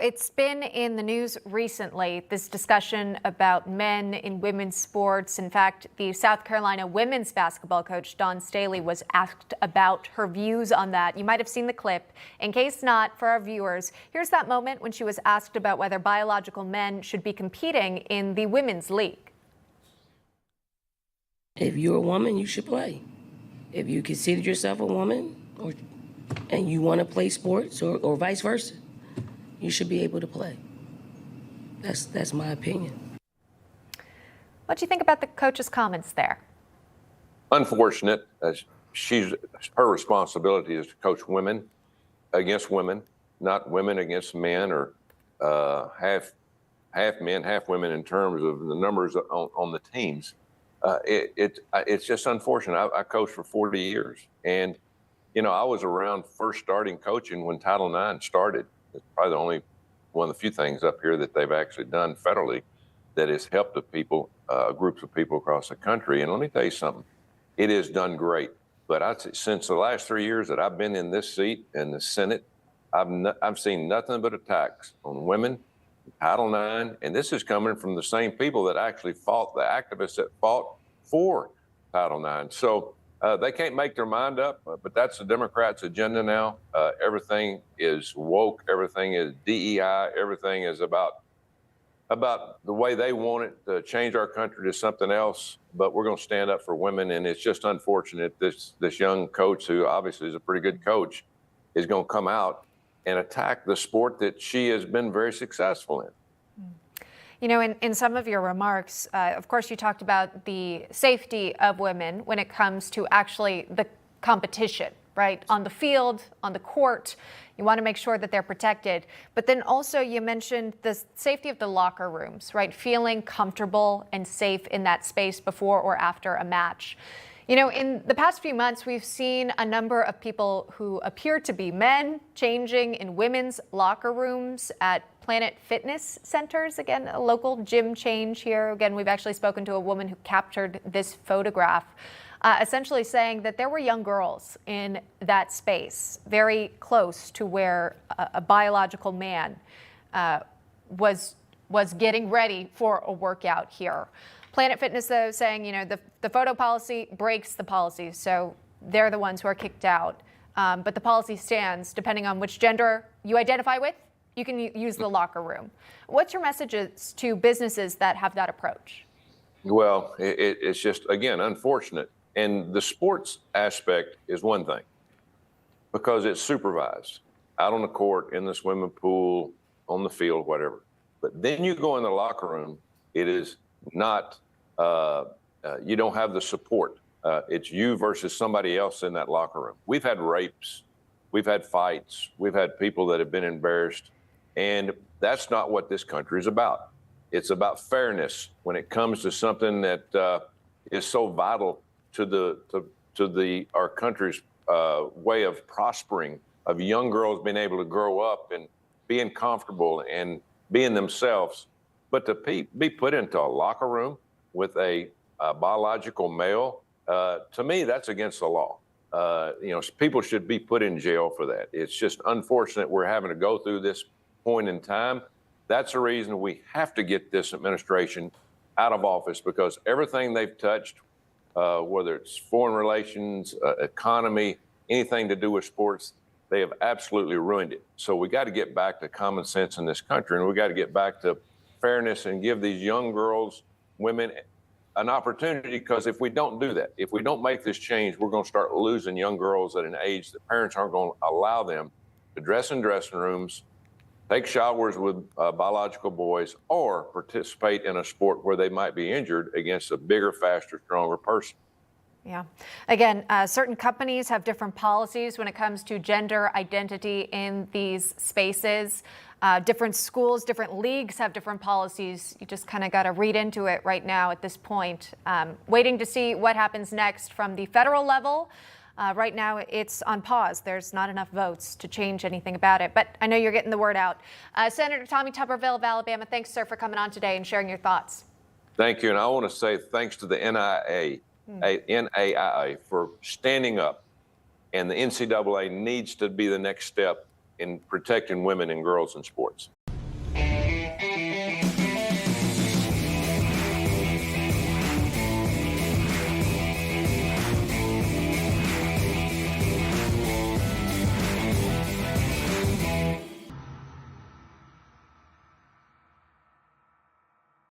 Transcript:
it's been in the news recently, this discussion about men in women's sports. In fact, the South Carolina women's basketball coach, Dawn Staley, was asked about her views on that. You might have seen the clip. In case not, for our viewers, here's that moment when she was asked about whether biological men should be competing in the women's league. If you're a woman, you should play. If you consider yourself a woman and you want to play sports or vice versa, you should be able to play. That's my opinion. What do you think about the coach's comments there? Unfortunate. Her responsibility is to coach women against women, not women against men, or half men, half women in terms of the numbers on the teams. It's just unfortunate. I coached for 40 years, and I was around first starting coaching when Title IX started. It's probably the only one of the few things up here that they've actually done federally that has helped the people, groups of people across the country. And let me tell you something, it has done great. But since the last 3 years that I've been in this seat in the Senate, I've seen nothing but attacks on women, Title IX, and this is coming from the same people that actually fought, the activists that fought for Title IX. So they can't make their mind up, but that's the Democrats' agenda now. Everything is woke, everything is DEI, everything is about the way they want it to change our country to something else. But we're going to stand up for women, and it's just unfortunate this young coach, who obviously is a pretty good coach, is going to come out and attack the sport that she has been very successful in. In some of your remarks, of course, you talked about the safety of women when it comes to actually the competition, right? On the field, on the court, you want to make sure that they're protected. But then also you mentioned the safety of the locker rooms, right? Feeling comfortable and safe in that space before or after a match. In the past few months, we've seen a number of people who appear to be men changing in women's locker rooms at Planet Fitness centers. Again, a local gym change here. Again, we've actually spoken to a woman who captured this photograph, essentially saying that there were young girls in that space, very close to where a biological man was getting ready for a workout here. Planet Fitness, though, saying, the photo policy breaks the policy, so they're the ones who are kicked out. But the policy stands depending on which gender you identify with. You can use the locker room. What's your messages to businesses that have that approach? Well, it's just, again, unfortunate. And the sports aspect is one thing because it's supervised out on the court, in the swimming pool, on the field, whatever. But then you go in the locker room, it is not, you don't have the support. It's you versus somebody else in that locker room. We've had rapes, we've had fights, we've had people that have been embarrassed. And that's not what this country is about. It's about fairness when it comes to something that is so vital to our country's way of prospering, of young girls being able to grow up and being comfortable and being themselves. But to be put into a locker room with a biological male, to me, that's against the law. People should be put in jail for that. It's just unfortunate we're having to go through this point in time. That's the reason we have to get this administration out of office, because everything they've touched, whether it's foreign relations, economy, anything to do with sports, they have absolutely ruined it. So we got to get back to common sense in this country, and we got to get back to fairness and give these young girls, women, an opportunity. Because if we don't do that, if we don't make this change, we're going to start losing young girls at an age that parents aren't going to allow them to dress in dressing rooms, take showers with biological boys, or participate in a sport where they might be injured against a bigger, faster, stronger person. Yeah. Again, certain companies have different policies when it comes to gender identity in these spaces. Different schools, different leagues have different policies. You just kind of got to read into it right now at this point. Waiting to see what happens next from the federal level. Right now, it's on pause. There's not enough votes to change anything about it. But I know you're getting the word out. Senator Tommy Tuberville of Alabama, thanks, sir, for coming on today and sharing your thoughts. Thank you. And I want to say thanks to the NAIA for standing up. And the NCAA needs to be the next step in protecting women and girls in sports.